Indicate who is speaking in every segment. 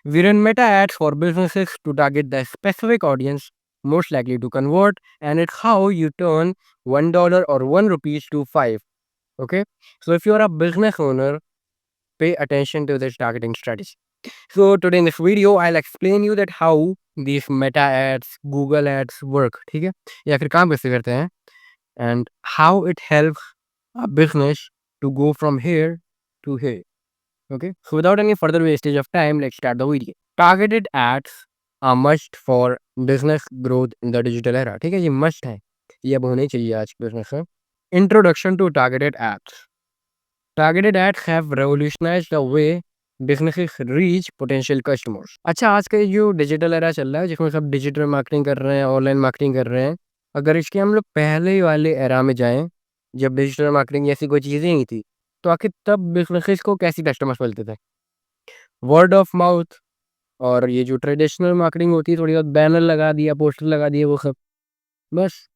Speaker 1: We run meta ads for businesses to target the specific audience most likely to convert, and it's how you turn $1 or 1 rupees to 5. Okay, so if you're a business owner, pay attention to this targeting strategy. So today in this video, I'll explain you that how these meta ads, Google ads work. ठीक है, या फिर काम कैसे करते हैं, and how it helps a business to go from here to here. Okay, so without any further wastage of time, let's start the video. Targeted ads are must for business growth in the digital era. ठीक है, ये must है, ये अब होने चाहिए आज business में. Introduction to targeted ads. Targeted ads have revolutionized the way businesses reach potential customers. अच्छा, आज का ये जो डिजिटल एरा चल रहा है जिसमें सब डिजिटल मार्केटिंग कर रहे हैं, ऑनलाइन मार्केटिंग कर रहे हैं, अगर इसके हम लोग पहले वाले एरा में जाएं, जब डिजिटल मार्केटिंग जैसी कोई चीज़ें नहीं थी, तो आखिर तब बिजनेसेस को कैसी कस्टमर्स मिलते थे? वर्ड ऑफ माउथ, और ये जो ट्रेडिशनल मार्केटिंग होती है, थोड़ी बहुत बैनर लगा दिया, पोस्टर लगा दिए, वो सब बस।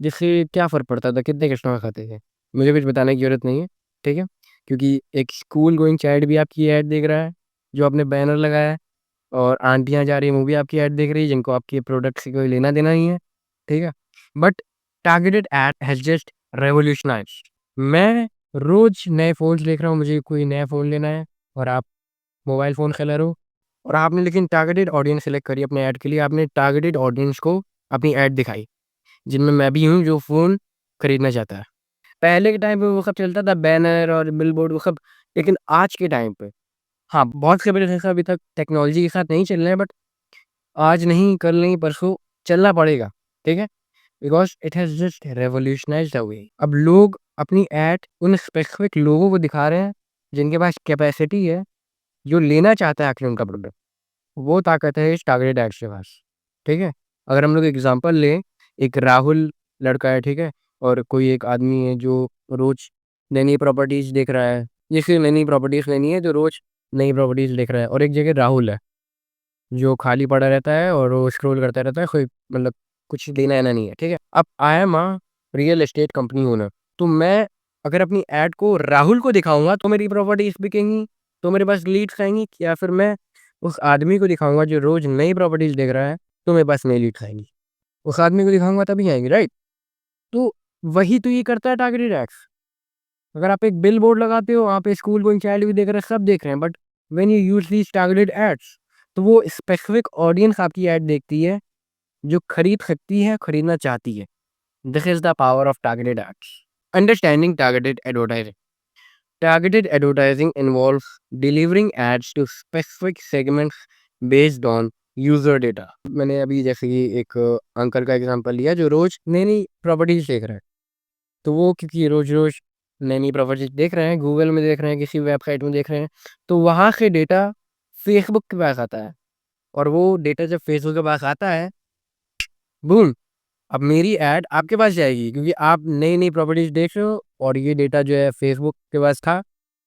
Speaker 1: जिससे क्या फ़र्क पड़ता था, कितने कस्टमर खाते थे? मुझे कुछ बताने की ज़रूरत नहीं है, ठीक है? क्योंकि एक स्कूल गोइंग चाइल्ड भी आपकी ऐड देख रहा है, जो आपने बैनर लगाया है, और आंटियाँ जा रही हैं, वो भी आपकी ऐड देख रही है, जिनको आपके प्रोडक्ट से कोई लेना-देना नहीं है, ठीक है? But targeted ad has just revolutionised. मैं रोज़ नए फ़ोन्स देख रहा हूँ, मुझे कोई नया फ़ोन लेना है, और आप मोबाइल फ़ोन सेलर हो, और आपने लेकिन टारगेटेड ऑडियंस सेलेक्ट करी अपने ऐड के लिए, आपने टारगेटेड ऑडियंस को अपनी ऐड दिखाई, जिनमें मैं भी हूँ जो फ़ोन खरीदना चाहता है। पहले के टाइम पे वो सब चलता था, बैनर और बिलबोर्ड वो सब, लेकिन आज के टाइम पे हाँ, बहुत से बिज़नेस अभी तक टेक्नोलॉजी के साथ नहीं चल रहे हैं, बट आज नहीं, कल नहीं, परसों चलना पड़ेगा, ठीक है? Because it has just revolutionised the way. अब लोग अपनी ऐड उन स्पेसिफिक लोगों को दिखा रहे हैं, जिनके पास कैपेसिटी है, जो लेना चाहता है आखिर उनका प्रोडक्ट। वो ताकत है इस टारगेटेड एड्स के पास, ठीक है? अगर हम लोग एग्ज़ाम्पल लें, एक राहुल लड़का है, ठीक है? और कोई एक आदमी है जो रोज़ नई-नई प्रॉपर्टीज़ देख रहा है, जिसे नई-नई प्रॉपर्टीज़ लेनी है, जो रोज़ नई प्रॉपर्टीज़ देख रहा है, और एक जगह राहुल है, जो खाली पड़ा रहता है और वो स्क्रॉल करता रहता है, कोई मतलब कुछ देना-वेना नहीं है, ठीक है? अब I am a real estate company owner, तो मैं अगर अपनी ऐड को राहुल को दिखाऊँगा, तो मेरी प्रॉपर्टीज़ बिकेंगी, तो मेरे पास लीड्स आएँगी, या फिर मैं उस आदमी को दिखाऊँगा जो रोज़ नई प्रॉपर्टीज़ देख रहा है, तो मेरे पास नई लीड्स आएँगी। उस आदमी को दिखाऊँगा तभी आएँगी, राइट? तो वही तो ये करता है टारगेटेड एड्स। अगर आप एक बिलबोर्ड लगाते हो, वहाँ पे स्कूल गोइंग चाइल्ड भी देख रहे हैं, सब देख रहे हैं, but when you use these targeted ads, तो वो स्पेसिफिक ऑडियंस आपकी ऐड देखती है, जो खरीद सकती है, खरीदना चाहती है। This is the power of targeted ads. Understanding targeted advertising. Targeted advertising involves delivering ads to specific segments based on user data. मैंने अभी जैसे कि एक अंकल का एग्जांपल लिया जो रोज़ नई-नई प्रॉपर्टीज़ देख रहे हैं। तो वो क्योंकि रोज़-रोज़ नई-नई प्रॉपर्टीज़ देख रहे हैं, गूगल में देख रहे हैं, किसी वेबसाइट में देख रहे हैं, तो वहाँ से डेटा फेसबुक के पास आता है, और वो डेटा जब फेसबुक के पास आता है, बूम! अब मेरी ऐड आपके पास जाएगी, क्योंकि आप नई-नई प्रॉपर्टीज़ देख रहे हो, और ये डेटा जो है फेसबुक के पास था,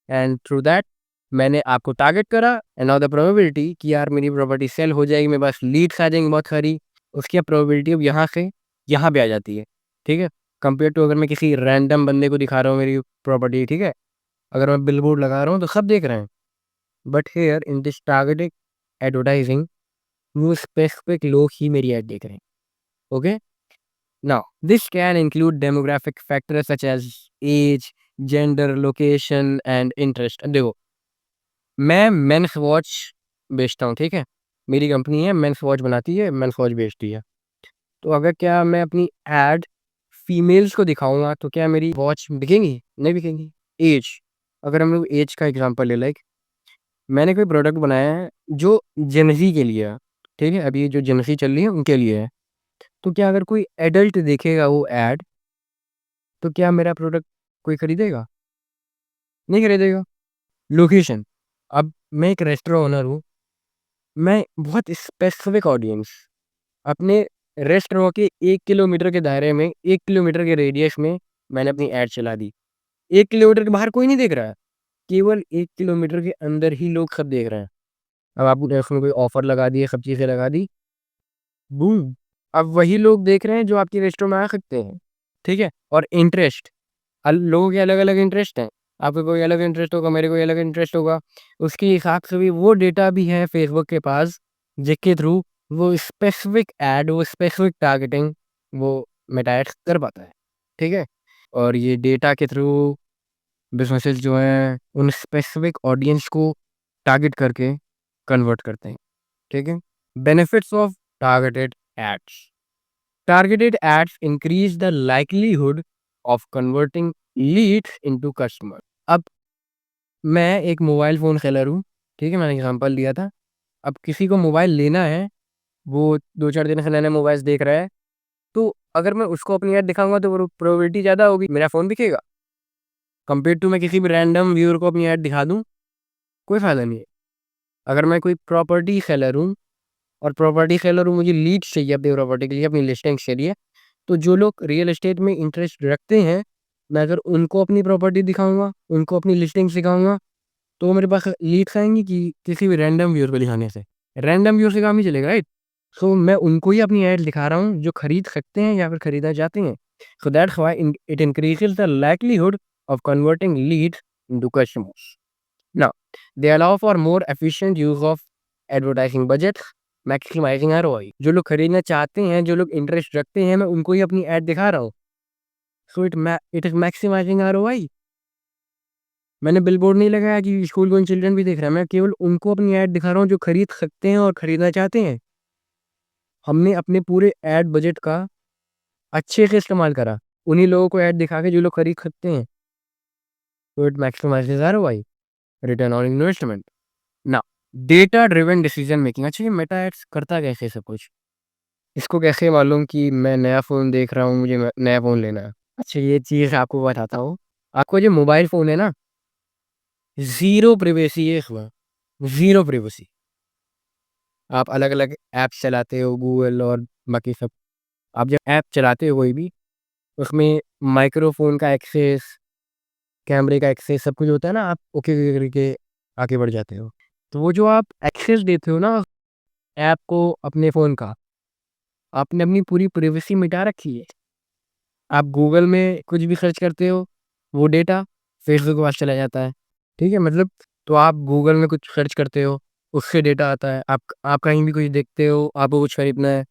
Speaker 1: एंड थ्रू दैट मैंने आपको टारगेट करा, एंड नाउ द प्रोबेबिलिटी कि यार मेरी प्रॉपर्टी सेल हो जाएगी, मेरे पास लीड्स आ जाएंगी बहुत सारी, उसकी अब प्रोबेबिलिटी अब यहाँ से यहाँ पे आ जाती है, ठीक है? कंपेयर टू अगर मैं किसी रैंडम बंदे को दिखा रहा हूँ मेरी प्रॉपर्टी, ठीक है? अगर मैं बिलबोर्ड लगा रहा हूँ तो सब देख रहे हैं, but here in this targeted advertising, वो स्पेसिफिक लोग ही मेरी ऐड देख रहे हैं, okay? Now, this can include demographic factors such as age, gender, location and interest. देखो, मैं मेंस वॉच बेचता हूँ, ठीक है? मेरी कंपनी है, मेंस वॉच बनाती है, मेंस वॉच बेचती है। तो अगर क्या मैं अपनी ऐड फीमेल्स को दिखाऊँगा, तो क्या मेरी वॉच बिकेंगी? नहीं बिकेंगी। एज, अगर हम लोग एज का एग्ज़ाम्पल ले, लाइक मैंने कोई प्रोडक्ट बनाया है जो जेन ज़ी के लिए है, ठीक है? अभी जो जेन ज़ी चल रही है उनके लिए है। तो क्या अगर कोई एडल्ट देखेगा वो ऐड, तो क्या मेरा प्रोडक्ट कोई खरीदेगा? नहीं खरीदेगा। लोकेशन, अब मैं एक रेस्टोरेंट ओनर हूँ, मैं बहुत स्पेसिफिक ऑडियंस अपने रेस्टोरेंट के 1 किलोमीटर के दायरे में, 1 किलोमीटर के रेडियस में मैंने अपनी ऐड चला दी। 1 किलोमीटर के बाहर कोई नहीं देख रहा है, केवल 1 किलोमीटर के अंदर ही लोग सब देख रहे हैं। अब आपने उसमें कोई ऑफ़र लगा दिए, सब चीज़ें लगा दी, बूम! अब वही लोग देख रहे हैं जो आपके रेस्टोरेंट में आ सकते हैं, ठीक है? और इंटरेस्ट, लोगों के अलग-अलग इंटरेस्ट हैं। आपको कोई अलग इंटरेस्ट होगा, मेरे कोई अलग इंटरेस्ट होगा। उसके हिसाब से भी वो डेटा भी है फेसबुक के पास, जिसके थ्रू वो स्पेसिफिक ऐड, वो स्पेसिफिक टारगेटिंग वो मेटा एड्स कर पाता है, ठीक है? और ये डेटा के थ्रू बिज़नेसेस जो हैं उन स्पेसिफिक ऑडियंस को टारगेट करके कन्वर्ट करते हैं, ठीक है? Benefits of targeted ads. Targeted ads increase the likelihood of converting leads into customer. अब मैं एक मोबाइल फ़ोन सेलर हूँ, ठीक है? मैंने एग्ज़ाम्पल लिया था। अब किसी को मोबाइल लेना है, वो 2-4 दिन से नए-नए मोबाइल्स देख रहा है, तो अगर मैं उसको अपनी ऐड दिखाऊँगा तो वो प्रोबेबिलिटी ज़्यादा होगी, मेरा फ़ोन बिकेगा। कंपेयर टू मैं किसी भी रैंडम व्यूअर को अपनी ऐड दिखा दूँ, कोई फ़ायदा नहीं है। अगर मैं कोई प्रॉपर्टी सेलर हूँ और प्रॉपर्टी सेलर हूँ, मुझे लीड्स चाहिए अपनी प्रॉपर्टी के लिए, अपनी लिस्टिंग्स के लिए, तो जो लोग रियल एस्टेट में इंटरेस्ट रखते हैं, मैं अगर उनको अपनी प्रॉपर्टी दिखाऊँगा, उनको अपनी लिस्टिंग्स दिखाऊँगा, तो मेरे पास लीड्स आएँगी कि किसी भी रैंडम व्यूअर को दिखाने से। रैंडम व्यूअर से काम नहीं चलेगा, राइट? सो मैं उनको ही अपनी ऐड दिखा रहा हूँ जो खरीद सकते हैं या फिर खरीदना चाहते हैं। So that's why it increases the likelihood of converting leads into customers. Now they allow for more efficient use of advertising budgets, maximising ROI. जो लोग खरीदना चाहते हैं, जो लोग इंटरेस्ट रखते हैं, मैं उनको ही अपनी ऐड दिखा रहा हूँ। So it is maximising ROI. मैंने बिलबोर्ड नहीं लगाया कि स्कूल गोइंग चिल्ड्रन भी देख रहा है, मैं केवल उनको अपनी ऐड दिखा रहा हूँ जो खरीद सकते हैं और खरीदना चाहते हैं। हमने अपने पूरे ऐड बजट का अच्छे से इस्तेमाल करा, उन्हीं लोगों को ऐड दिखा के जो लोग खरीद सकते हैं। तो it maximises ROI, return on investment. Now data driven decision making. अच्छा, ये मेटा एड्स करता कैसे सब कुछ? इसको कैसे मालूम कि मैं नया फ़ोन देख रहा हूँ, मुझे नया फ़ोन लेना है? अच्छा, ये चीज़ आपको बताता हूँ। आपको जो मोबाइल फ़ोन है ना, ज़ीरो प्राइवेसी है इसमें, ज़ीरो प्राइवेसी। आप अलग-अलग ऐप्स चलाते हो, गूगल और बाकी सब। आप जब ऐप चलाते हो कोई भी, उसमें माइक्रोफ़ोन का एक्सेस, कैमरे का एक्सेस सब कुछ होता है ना, आप ओके करके आगे बढ़ जाते हो। तो वो जो आप एक्सेस देते हो ना ऐप को अपने फ़ोन का, आपने अपनी पूरी प्राइवेसी मिटा रखी है। आप गूगल में कुछ भी सर्च करते हो, वो डेटा फेसबुक के पास चला जाता है, ठीक है? मतलब तो आप गूगल में कुछ सर्च करते हो, उससे डेटा आता है। आप कहीं भी कुछ देखते हो, आपको कुछ खरीदना है,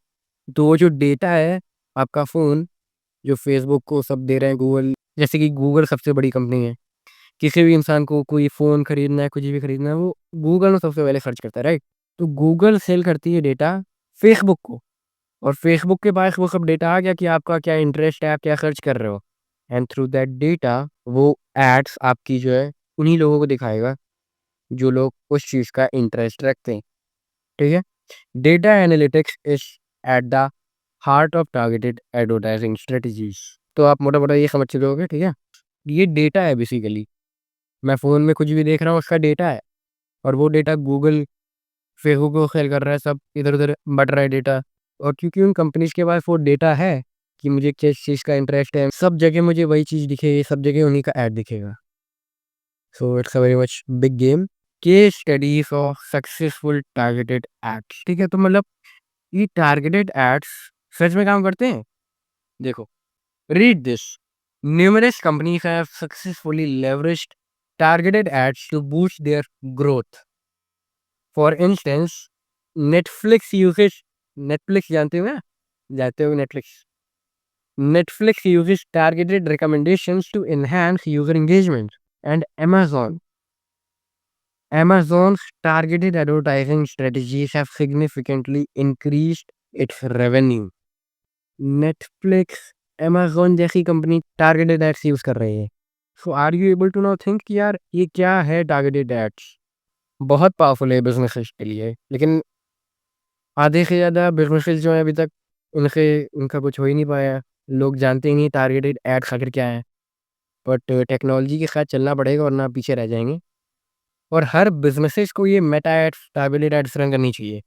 Speaker 1: तो वो जो डेटा है, आपका फ़ोन जो फेसबुक को सब दे रहे हैं, गूगल, जैसे कि गूगल सबसे बड़ी कंपनी है। किसी भी इंसान को कोई फ़ोन खरीदना है, कुछ भी खरीदना है, वो गूगल में सबसे पहले सर्च करता है, राइट? तो गूगल सेल करती है डेटा फेसबुक को। और फेसबुक के पास वो सब डेटा आ गया कि आपका क्या इंटरेस्ट है, आप क्या सर्च कर रहे हो, एंड थ्रू दैट डेटा वो एड्स आपकी जो है उन्हीं लोगों को दिखाएगा जो लोग उस चीज़ का इंटरेस्ट रखते हैं, ठीक है? Data analytics is at the heart of targeted advertising strategies. तो आप मोटा-मोटा ये समझ चुके होगे, ठीक है? ये डेटा है बेसिकली। मैं फ़ोन में कुछ भी देख रहा हूँ, उसका डेटा है, और वो डेटा गूगल, फेसबुक को सेल कर रहा है, सब इधर-उधर बँट रहा है डेटा। और क्योंकि उन कंपनीज़ के पास वो डेटा है कि मुझे किस चीज़ का इंटरेस्ट है, सब जगह मुझे वही चीज़ दिखेगी, सब जगह उन्हीं का ऐड दिखेगा। So it's a very much big game. Case studies of successful targeted ads, ठीक है? तो मतलब ये टारगेटेड एड्स सच में काम करते हैं? देखो, read this. Numerous companies have successfully leveraged targeted ads to boost their growth. For instance, Netflix usage, Netflix जानते हो ना? जानते हो Netflix? Netflix uses targeted recommendations to enhance user engagement, and Amazon's targeted advertising strategies have significantly increased its revenue. Netflix, Amazon जैसी company targeted ads use कर रही है। So are you able to now think कि यार ये क्या है targeted ads? बहुत पावरफुल है बिजनेसेस के लिए, लेकिन आधे से ज़्यादा बिजनेसेस जो हैं अभी तक उनसे उनका कुछ हो ही नहीं पाया। लोग जानते ही नहीं टारगेटेड एड्स आखिर क्या है। बट टेक्नोलॉजी के साथ चलना पड़ेगा वरना पीछे रह जाएँगे। और हर बिज़नेसेस को ये Meta ads, targeted ads run करनी चाहिए,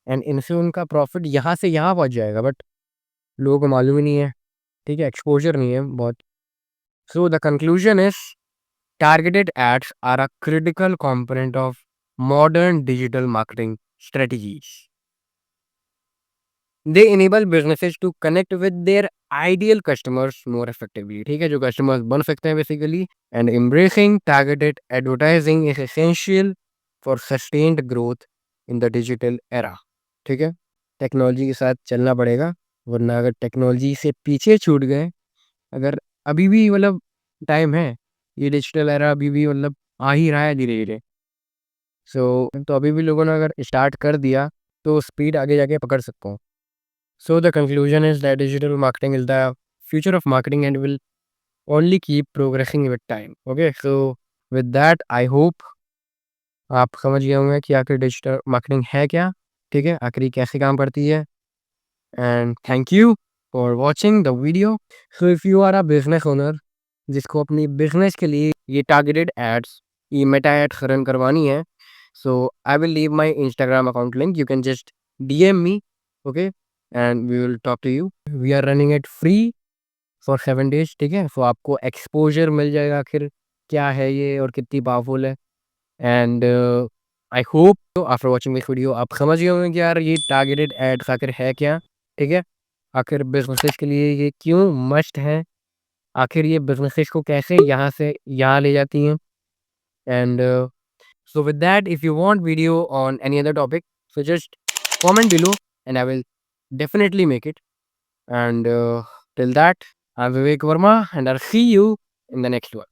Speaker 1: एंड इनसे उनका प्रॉफ़िट यहाँ से यहाँ पहुँच जाएगा, बट लोगों को मालूम ही नहीं है, ठीक है? एक्सपोज़र नहीं है बहुत। So the conclusion is targeted ads are a critical component of modern digital marketing strategies. They enable businesses to connect with their ideal customers more effectively, ठीक है, जो कस्टमर्स बन सकते हैं basically. And embracing targeted advertising is essential for sustained growth in the digital era, ठीक है। Technology के साथ चलना पड़ेगा, वरना अगर टेक्नोलॉजी से पीछे छूट गए, अगर अभी भी मतलब टाइम है, ये डिजिटल एरा अभी भी मतलब आ ही रहा है धीरे-धीरे। तो अभी भी लोगों ने अगर स्टार्ट कर दिया, तो स्पीड आगे जाके पकड़ सकता हूँ। So the conclusion is that digital marketing is the future of marketing and will only keep progressing with time. Okay, so with that, I hope आप समझ गए होंगे कि आखिर डिजिटल मार्केटिंग है क्या, ठीक है, आखिर ये कैसे काम करती है। And thank you for watching the video. So if you are a business owner जिसको अपनी बिजनेस के लिए ये टारगेटेड एड्स, ये मेटा एड्स रन करवानी है, so I will leave my Instagram account link, you can just DM me, okay, and we will talk to you. We are running it free for 7 days, ठीक है, सो आपको exposure मिल जाएगा आखिर क्या है ये और कितनी पावरफुल है। And I hope after watching this video आप समझ गए होंगे कि यार ये टारगेटेड एड्स आखिर है क्या, ठीक है, आखिर बिजनेसेस के लिए ये क्यों मस्ट है, आखिर ये बिजनेसेस को कैसे यहाँ से यहाँ ले जाती हैं। And so with that, if you want video on any other topic, so just comment below and I will definitely make it. And till that, I'm Vivek Verma and I'll see you in the next one.